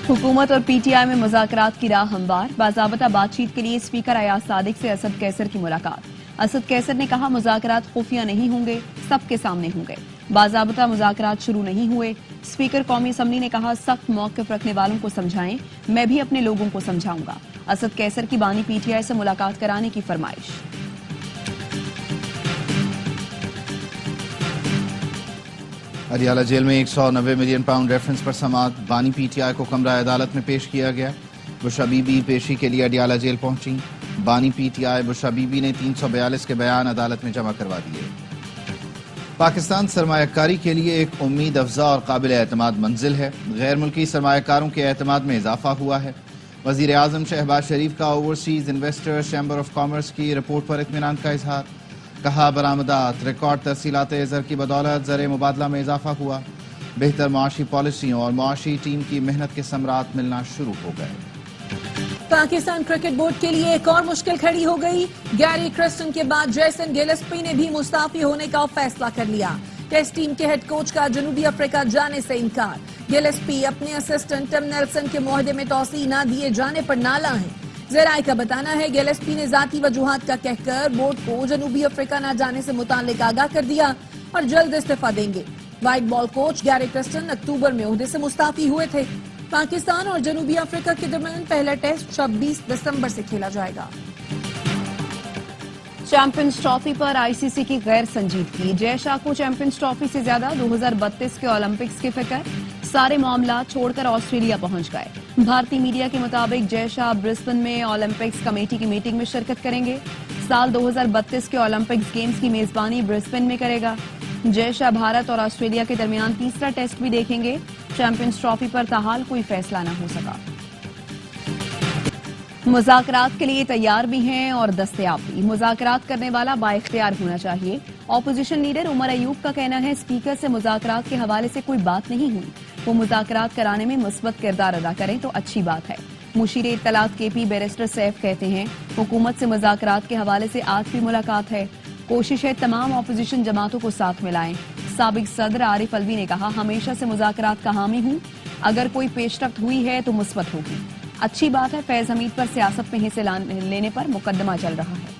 हुकूमत और पीटीआई में मुज़ाकरात की राह हमवार। बाज़ाबता बातचीत के लिए स्पीकर अयाज सादिक से असद कैसर की मुलाकात। असद कैसर ने कहा मुज़ाकरात खुफिया नहीं होंगे, सबके सामने होंगे। बाज़ाबता मुज़ाकरात शुरू नहीं हुए। स्पीकर कौमी असम्बली ने कहा सख्त मौक़िफ़ रखने वालों को समझाएं, मैं भी अपने लोगों को समझाऊंगा। असद कैसर की बानी पीटीआई से मुलाकात कराने की फरमाइश। अडियाला जेल में 190 मिलियन पाउंड रेफरेंस पर समाअत। बानी पीटीआई को कमरा अदालत में पेश किया गया। बुशरा बीबी पेशी के लिए अडियाला जेल पहुंची। बानी पीटीआई बुशरा बीबी ने 342 के बयान अदालत में जमा करवा दिए। पाकिस्तान सरमायाकारी के लिए एक उम्मीद अफजा और काबिल एतमाद मंजिल है। गैर मुल्की सरमायाकारों के एतमाद में इजाफा हुआ है। वजीर आजम शहबाज शरीफ का overseas investors chamber of commerce की रिपोर्ट पर इत्मीनान का इजहार। कहा बरामदात रिकॉर्ड तरसीलात ज़र की बदौलत ज़र मुबादला में इजाफा हुआ। बेहतर मुआशी पॉलिसियों और मुआशी टीम की मेहनत के समरात मिलना शुरू हो गए। पाकिस्तान क्रिकेट बोर्ड के लिए एक और मुश्किल खड़ी हो गई। गैरी क्रिस्टन के बाद जेसन गिलेस्पी ने भी मुस्ताफी होने का फैसला कर लिया। टेस्ट टीम के हेड कोच का जनूबी अफ्रीका जाने से इनकार। गिलेस्पी अपने असिस्टेंट टिम नेल्सन के मुआहदे में तौसीह न दिए जाने पर नाला है। ज़राए का बताना है गिलेस्पी ने जाती वजूहात का कहकर बोर्ड को जनूबी अफ्रीका न जाने से मुताल्लिक आगाह कर दिया और जल्द इस्तीफा देंगे। White ball coach Gary Kirsten अक्टूबर में ओहदे से मुस्ताफी हुए थे। पाकिस्तान और जनूबी अफ्रीका के दरमियान पहला टेस्ट 26 दिसंबर से खेला जाएगा। चैंपियंस ट्रॉफी पर आईसीसी की गैर संजीदगी। जय शाह को चैंपियंस ट्रॉफी से ज्यादा 2032 के ओलंपिक्स की फिक्र। सारे मामला छोड़कर ऑस्ट्रेलिया पहुंच गए। भारतीय मीडिया के मुताबिक जय शाह ब्रिस्बेन में ओलंपिक्स कमेटी की मीटिंग में शिरकत करेंगे। साल 2032 के ओलंपिक्स गेम्स की मेजबानी ब्रिस्बेन में करेगा। जय शाह भारत और ऑस्ट्रेलिया के दरमियान तीसरा टेस्ट भी देखेंगे। चैंपियंस ट्रॉफी पर ताहाल कोई फैसला न हो सका। मुज़ाकरात के लिए तैयार भी हैं और दस्तयाब भी। मुज़ाकरात करने वाला बाइख्तियार होना चाहिए। ऑपोजिशन लीडर उमर अयूब का कहना है स्पीकर से मुज़ाकरात के हवाले से कोई बात नहीं हुई। वो मुज़ाकरात कराने में मुस्बत किरदार अदा करें तो अच्छी बात है। मुशीर इत्तलात केपी बैरिस्टर सैफ कहते हैं हुकूमत से मुज़ाकरात के हवाले से आज भी मुलाकात है। कोशिश है तमाम ऑपोजिशन जमातों को साथ मिलाएं। साबिक सदर आरिफ अलवी ने कहा हमेशा से मुज़ाकरात का हामी हूं। अगर कोई पेशरफ्त हुई है तो मुस्बत होगी। अच्छी बात है फैज हमीद पर सियासत में हिस्से लेने पर मुकदमा चल रहा है।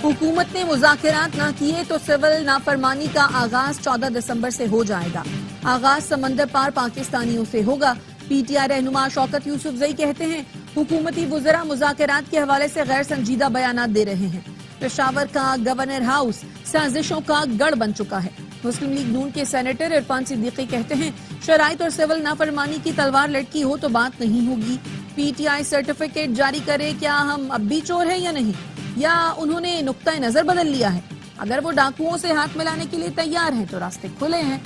हुकूमत ने मुज़ाकरात न किए तो सिविल नाफरमानी का आगाज 14 दिसंबर से हो जाएगा। आगाज समंदर पार पाकिस्तानियों से होगा। पीटीआई रहनुमा शौकत यूसुफजई कहते हैं हुकूमती वज़रा मुज़ाकरात के हवाले से गैर संजीदा बयानात दे रहे हैं। पेशावर का गवर्नर हाउस साजिशों का गढ़ बन चुका है। मुस्लिम लीग नून के सेनेटर इरफान सिद्दीकी कहते हैं शराइत और सिविल नाफरमानी की तलवार लटकी हो तो बात नहीं होगी। पीटीआई सर्टिफिकेट जारी करे, क्या हम अब भी चोर हैं या नहीं, या उन्होंने नुक्ता नजर बदल लिया है। अगर वो डाकुओं से हाथ मिलाने के लिए तैयार हैं तो रास्ते खुले हैं।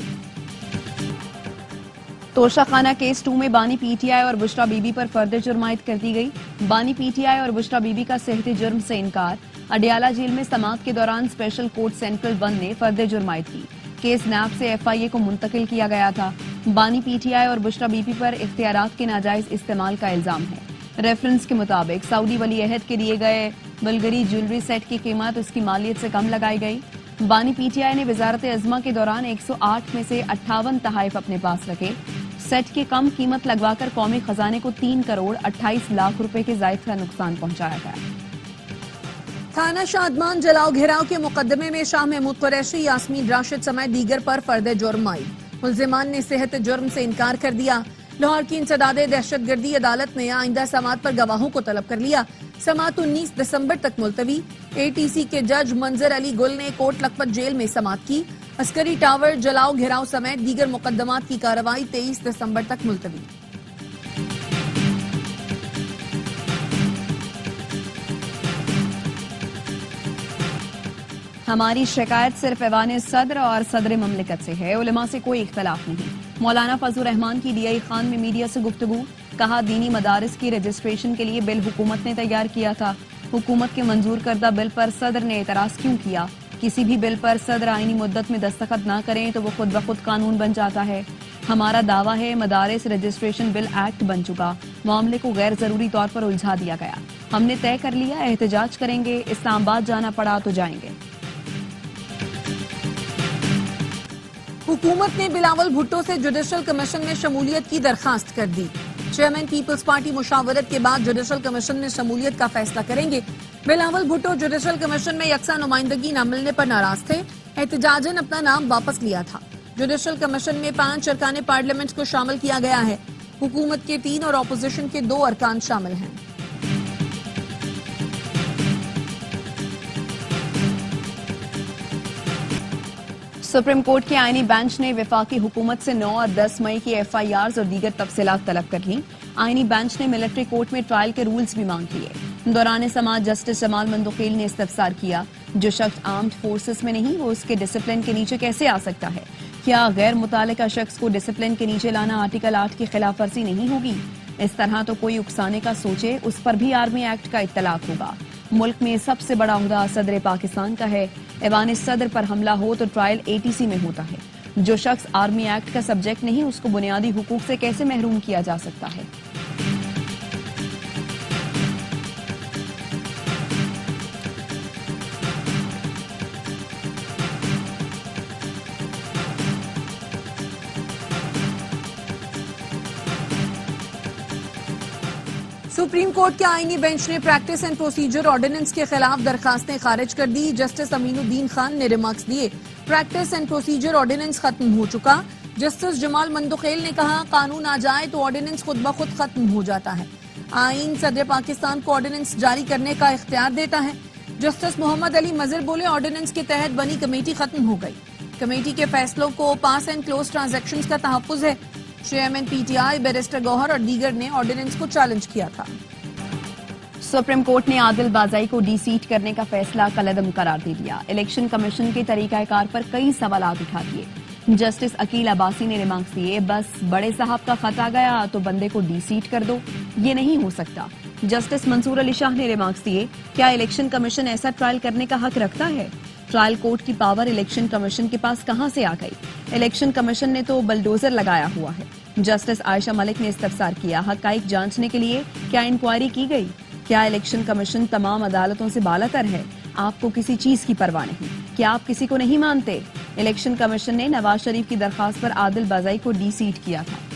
तोशाखाना केस 2 में बानी पीटीआई और बुशरा बीबी पर फर्दर जुर्मायत कर दी गई। बानी पीटीआई और बुशरा बीबी का सेहते जुर्म से इनकार। अडियाला जेल में समाअत के दौरान स्पेशल कोर्ट सेंट्रल 1 ने फर्दर जुर्मायत की। केस नैब से एफआईए को मुंतकिल किया गया था। बानी पीटीआई और बुशरा बीबी पर इख्तियारात के नाजायज इस्तेमाल का इल्जाम है। रेफरेंस के मुताबिक सऊदी वली अहद के दिए गए बल्गरी ज्वेलरी सेट की कीमत उसकी मालियत से कम लगाई गई। बानी पीटीआई ने वजारत अज़मा के दौरान 108 में से 58 तहाइफ अपने पास रखे। सेट की कम कीमत लगवाकर कौमी खजाने को 3 करोड़ 28 लाख रुपए के जायद का नुकसान पहुंचाया गया। थाना शादमान जलाओ घेराव के मुकदमे में शाह महमूद कुरैशी, यास्मीन राशिद समेत दीगर पर फर्दर जुर्म आई। मुल्जिमान ने सेहत जुर्म से इनकार कर दिया। लाहौर की इंसदादे दहशतगर्दी अदालत ने आइंदा समाअत पर गवाहों को तलब कर लिया। समाअत 19 दिसंबर तक मुलतवी। एटीसी के जज मंजर अली गुल ने कोट लखपत जेल में समाअत की। अस्करी टावर जलाओ घेराव समेत दीगर मुकदमात की कार्रवाई 23 दिसंबर तक मुलतवी। हमारी शिकायत सिर्फ ऐवान सदर और सदर ममलिकत से है, उलमा से कोई इख्तलाफ नहीं। मौलाना फजलुर रहमान की डीआई खान में मीडिया से गुफ्तगू। कहा दीनी मदारिस की रजिस्ट्रेशन के लिए बिल हुकूमत ने तैयार किया था। हुकूमत के मंजूर करदा बिल पर सदर ने एतराज क्यों किया। किसी भी बिल पर सदर आईनी मुद्दत में दस्तखत ना करें तो वो खुद ब खुद कानून बन जाता है। हमारा दावा है मदारिस रजिस्ट्रेशन बिल एक्ट बन चुका, मामले को गैर जरूरी तौर पर उलझा दिया गया। हमने तय कर लिया एहतजाज करेंगे, इस्लामाबाद जाना पड़ा तो जाएंगे। हुकूमत ने बिलावल भुट्टो से जुडिशल कमीशन में शमूलियत की दरखास्त कर दी। चेयरमैन पीपल्स पार्टी मुशावरत के बाद जुडिशल कमीशन में शमूलियत का फैसला करेंगे। बिलावल भुट्टो जुडिशल कमीशन में यकसा नुमाइंदगी न मिलने पर नाराज थे, एहतजाजन अपना नाम वापस लिया था। जुडिशल कमीशन में 5 अरकान पार्लियामेंट को शामिल किया गया है। हुकूमत के 3 और अपोजिशन के 2 अरकान शामिल हैं। सुप्रीम कोर्ट के आईनी बेंच ने वफाकी हुकूमत से 9 और 10 मई की FIRs और दीगर तफसीलात तलब कर ली। आईनी बेंच ने मिलिट्री कोर्ट में ट्रायल के रूल्स भी मांग लिए। दौरान समाअत जस्टिस जमाल मंदुकील ने इस्तफसार किया, जो शख्स आर्म्ड फोर्सेस में नहीं वो उसके डिसिप्लिन के नीचे कैसे आ सकता है? क्या गैर मुतालिका शख्स को डिसिप्लिन के नीचे लाना आर्टिकल 8 की खिलाफ वर्जी नहीं होगी? इस तरह तो कोई उकसाने का सोचे, उस पर भी आर्मी एक्ट का इत्तलाक होगा। मुल्क में सबसे बड़ा ओहदा सदर पाकिस्तान का है। ऐवान सदर पर हमला हो तो ट्रायल ATC में होता है। जो शख्स आर्मी एक्ट का सब्जेक्ट नहीं, उसको बुनियादी हुकूक से कैसे महरूम किया जा सकता है? सुप्रीम कोर्ट के आईनी बेंच ने प्रैक्टिस एंड प्रोसीजर ऑर्डिनेंस के खिलाफ दरखास्तें खारिज कर दी। जस्टिस अमीनुद्दीन खान ने रिमार्क्स दिए, प्रैक्टिस एंड प्रोसीजर ऑर्डिनेंस खत्म हो चुका। जस्टिस जमाल मंदुकील ने कहा, कानून आ जाए तो ऑर्डिनेंस खुद ब खुद खत्म हो जाता है। आईन सदर पाकिस्तान को ऑर्डिनेंस जारी करने का इख्तियार देता है। जस्टिस मोहम्मद अली मजर बोले, ऑर्डिनेंस के तहत बनी कमेटी खत्म हो गई। कमेटी के फैसलों को पास एंड क्लोज ट्रांजैक्शंस का तहफ्फुज है। चेयरमैन PTI बैरिस्टर गौहर और दीगर ने ऑर्डिनेंस को चैलेंज किया था। सुप्रीम कोर्ट ने आदिल बाज़ाई को डीसीट करने का फैसला कलअदम करार दे दिया। इलेक्शन कमीशन के तरीकाकार पर कई सवालात उठा दिए। जस्टिस अकील अब्बासी ने रिमार्क्स दिए, बस बड़े साहब का खत आ गया तो बंदे को डीसीट कर दो, ये नहीं हो सकता। जस्टिस मंसूर अली शाह ने रिमार्क्स दिए, क्या इलेक्शन कमीशन ऐसा ट्रायल करने का हक रखता है? ट्रायल कोर्ट की पावर इलेक्शन कमीशन के पास कहां से आ गई? इलेक्शन कमीशन ने तो बलडोजर लगाया हुआ है। जस्टिस आयशा मलिक ने इस्तफसार किया, हकाइक जांचने के लिए क्या इंक्वायरी की गई? क्या इलेक्शन कमीशन तमाम अदालतों से बालातर है? आपको किसी चीज की परवाह नहीं, क्या आप किसी को नहीं मानते? इलेक्शन कमीशन ने नवाज शरीफ की दरखास्त पर आदिल बाज़ाई को डीसीट किया था।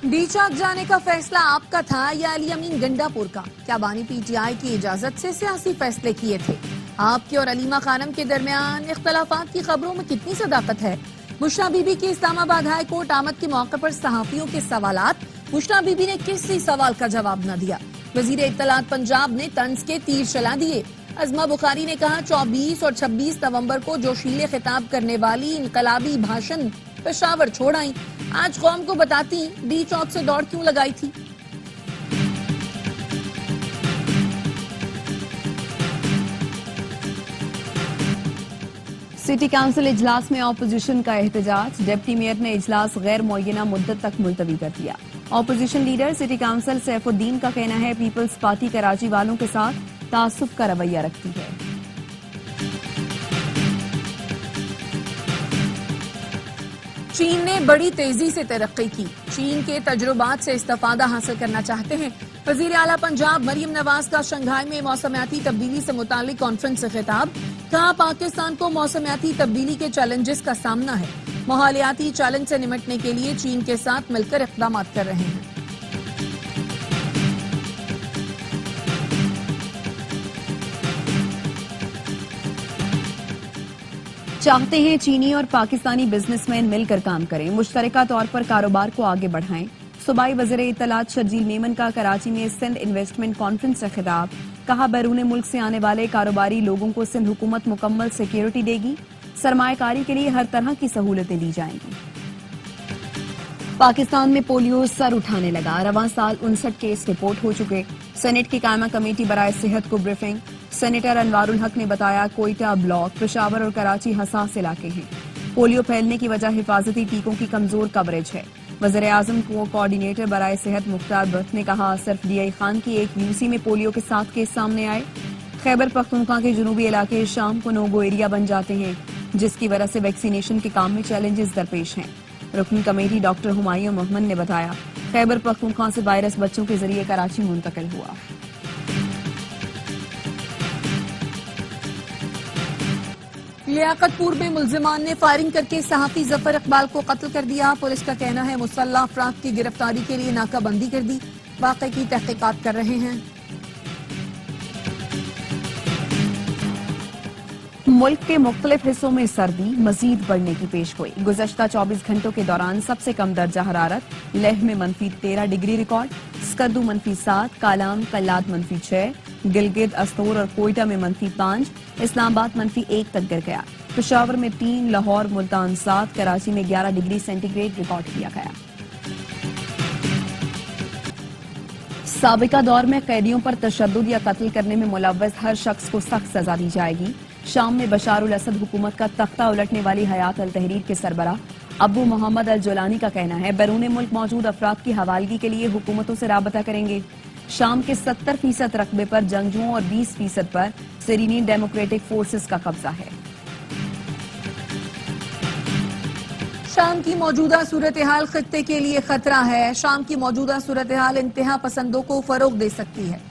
डी चौक जाने का फैसला आपका था या अली अमीन गंडापुर का? क्या बानी PTI की इजाजत से सियासी फैसले किए थे? आपके और अलीमा खानम के दरमियान इख्तलाफात की खबरों में कितनी सदाकत है? बुशरा बीबी की इस्लामाबाद हाई कोर्ट आमद के मौके पर सहाफियों के सवालात। बुशरा बीबी ने किसी सवाल का जवाब न दिया। वजीर इत्तलात पंजाब ने तंज के तीर चला दिए। अजमा बुखारी ने कहा, 24 और 26 नवंबर को जोशीले खिताब करने वाली इनकलाबी भाषण पेशावर छोड़ आई। आज कौम को बताती डी चौक से दौड़ क्यों लगाई थी। सिटी काउंसिल इजलास में ऑपोजिशन का एहतजाज। डिप्टी मेयर ने इजलास गैर मुअय्यना मुद्दत तक मुलतवी कर दिया। Opposition leader city council Saifuddin का कहना है, पीपल्स पार्टी कराची वालों के साथ तासुब का रवैया रखती है। चीन ने बड़ी तेजी से तरक्की की। चीन के तजुर्बात से इस्तेफादा हासिल करना चाहते हैं। वजीर आला पंजाब मरियम नवाज का शंघाई में मौसमियाती तब्दीली से मुतालिक कॉन्फ्रेंस से खिताब। कहा, पाकिस्तान को मौसमियाती तब्दीली के चैलेंजेस का सामना है। माहौलियाती चैलेंज से निपटने के लिए चीन के साथ मिलकर इक़दाम कर रहे हैं। चाहते हैं चीनी और पाकिस्तानी बिजनेसमैन मिलकर काम करें, मुश्तरका तौर पर कारोबार को आगे बढ़ाएं। सूबाई वज़ीर इत्तलात शर्जील मेमन का कराची में सिंध इन्वेस्टमेंट कॉन्फ्रेंस से खिताब। कहा, बैरून मुल्क से आने वाले कारोबारी लोगों को सिंध हुकूमत मुकम्मल सिक्योरिटी देगी। सरमायाकारी के लिए हर तरह की सहूलतें दी जाएंगी। पाकिस्तान में पोलियो सर उठाने लगा। रवां साल 59 केस रिपोर्ट हो चुके। सेनेट की कायमा कमेटी बराए सेहत को ब्रीफिंग। सेनेटर अनवारुल हक ने बताया, कोयटा ब्लॉक, पेशावर और कराची हसास इलाके हैं। पोलियो फैलने की वजह हिफाजती टीकों की कमजोर कवरेज है। वज़ीर आज़म को कोऑर्डिनेटर बराए सेहत मुख्तार बख्श ने कहा, सिर्फ DI खान की एक UC में पोलियो के 7 केस सामने आए। खैबर पख्तूनख्वा के जनूबी इलाके शाम को नो गो एरिया बन जाते हैं, जिसकी वजह से वैक्सीनेशन के काम में चैलेंजेस दरपेश हैं। रुकन कमेटी डॉक्टर हुमायूं मोहम्मद ने बताया, खैबर पख्तूनख्वा से वायरस बच्चों के जरिए कराची मुंतकिल हुआ। लियाकतपुर में मुल्जिमान ने फायरिंग करके सहाफी जफर इकबाल को कत्ल कर दिया। पुलिस का कहना है मुसल्लह अफराद की गिरफ्तारी के लिए नाकाबंदी कर दी। वाक़े की तहकीकात कर रहे हैं। मुल्क के मुख्तलिफ हिस्सों में सर्दी मजीद बढ़ने की पेशगोई। गुज़श्ता 24 घंटों के दौरान सबसे कम दर्जा हरारत लेह में -13 डिग्री रिकॉर्ड, स्कर्दू -7, कालाम कल्लाद -6, गिलगित अस्तोर और कोयटा में -5, इस्लामाबाद -1 तक गिर गया। पेशावर में 3, लाहौर मुल्तान 7, कराची में 11 डिग्री सेंटीग्रेड रिकॉर्ड किया गया। साबिका दौर में कैदियों पर तशद्दुद या कत्ल करने में मुलव्वस हर शख्स को सख्त सजा दी जाएगी। शाम में बशार उल असद हुकूमत का तख्ता उलटने वाली हयात अल तहरीर के सरबराह अबू मोहम्मद अल जोलानी का कहना है, बैरून मुल्क मौजूद अफराद की हवालगी के लिए हुकूमतों से राबता करेंगे। शाम के 70% रकबे पर जंगजुओं और 20% पर सिरीनी डेमोक्रेटिक फोर्सेस का कब्जा है। शाम की मौजूदा सूरत हाल खत्ते के लिए खतरा है। शाम की मौजूदा सूरत हाल इंतहा पसंदों को फरोग दे सकती है।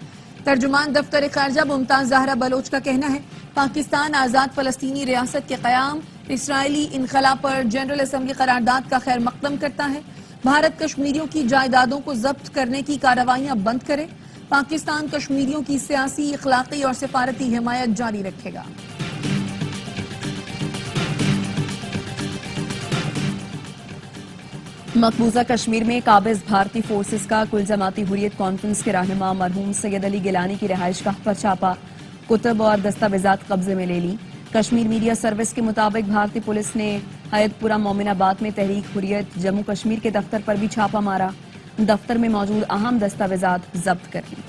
तर्जुमान दफ्तर खारजा मुमताज ज़हरा बलोच का कहना है, पाकिस्तान आज़ाद फलस्तीनी रियासत के क़याम, इसराइली इनखला पर जनरल असम्बली करारदाद का खैर मकदम करता है। भारत कश्मीरियों की जायदादों को जब्त करने की कार्रवाइयां बंद करे। पाकिस्तान कश्मीरियों की सियासी, इखलाकी और सिफारती हिमायत जारी रखेगा। मकबूजा कश्मीर में काबिज भारतीय फोर्सेस का कुल जमाती हुर्रियत कॉन्फ्रेंस के रहनुमा मरहूम सैयद अली गिलानी की रिहाइश गाह पर छापा, कुतुब और दस्तावेजात कब्जे में ले ली। कश्मीर मीडिया सर्विस के मुताबिक भारतीय पुलिस ने हयतपुरा मोमिनाबाद में तहरीक हुर्रियत जम्मू कश्मीर के दफ्तर पर भी छापा मारा। दफ्तर में मौजूद अहम दस्तावेजात जब्त कर ली।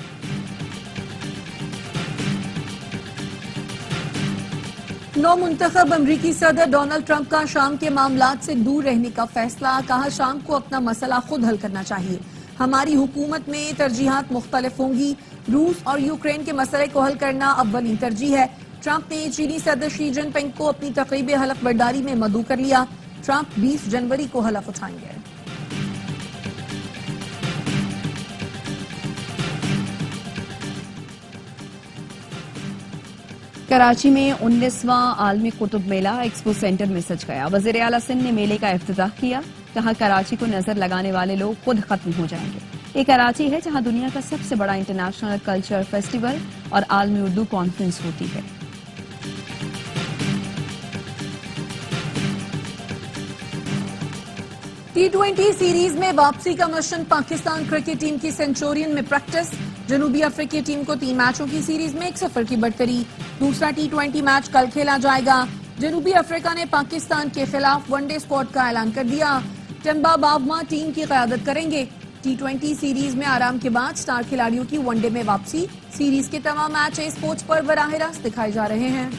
नौ मुंतखब अमरीकी सदर डोनाल्ड ट्रंप का शाम के मामलात से दूर रहने का फैसला। कहा, शाम को अपना मसला खुद हल करना चाहिए। हमारी हुकूमत में तरजीहात मुख्तलिफ होंगी। रूस और यूक्रेन के मसले को हल करना अव्वली तरजीह है। ट्रंप ने चीनी सदर शी जिनपिंग को अपनी तकरीब हलफ बर्दारी में मदऊ कर लिया। ट्रंप 20 जनवरी को हलफ उठाएंगे। कराची में 19वां आलमी कुतुब मेला एक्सपो सेंटर में सज गया। वज़ीर आला सिंध ने मेले का इफ्तिताह किया। कहा, कराची को नजर लगाने वाले लोग खुद खत्म हो जाएंगे। ये कराची है जहां दुनिया का सबसे बड़ा इंटरनेशनल कल्चर फेस्टिवल और आलमी उर्दू कॉन्फ्रेंस होती है। T20 सीरीज में वापसी का मिशन। पाकिस्तान क्रिकेट टीम की सेंचुरियन में प्रैक्टिस। जनूबी अफ्रीकी टीम को 3 मैचों की सीरीज में 1-0 की बढ़तरी। दूसरा T20 मैच कल खेला जाएगा। जनूबी अफ्रीका ने पाकिस्तान के खिलाफ वनडे स्क्वाड का ऐलान कर दिया। टिम्बा बावमा टीम की क़यादत करेंगे। T20 सीरीज में आराम के बाद स्टार खिलाड़ियों की वनडे में वापसी। सीरीज के तमाम मैच स्पोर्ट्स पर बराह रास्त दिखाए जा रहे हैं।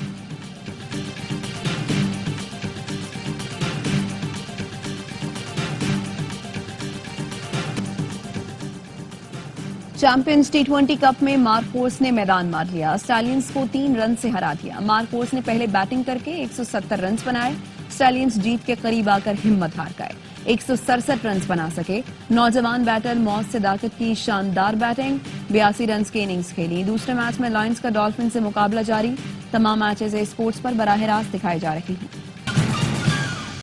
चैंपियंस T20 कप में मार्कोस ने मैदान मार लिया। स्टैलियंस को 3 रन से हरा दिया। मार्कोस ने पहले बैटिंग करके 170 रन बनाए। स्टैलियंस जीत के करीब आकर हिम्मत हार गए, 167 रन बना सके। नौजवान बैटर मौज सदाकत की शानदार बैटिंग, 82 रन की इनिंग्स खेली। दूसरे मैच में लायंस का डॉल्फिन से मुकाबला जारी। तमाम मैचेस स्पोर्ट्स पर बराह रास्त दिखाए जा रहे हैं।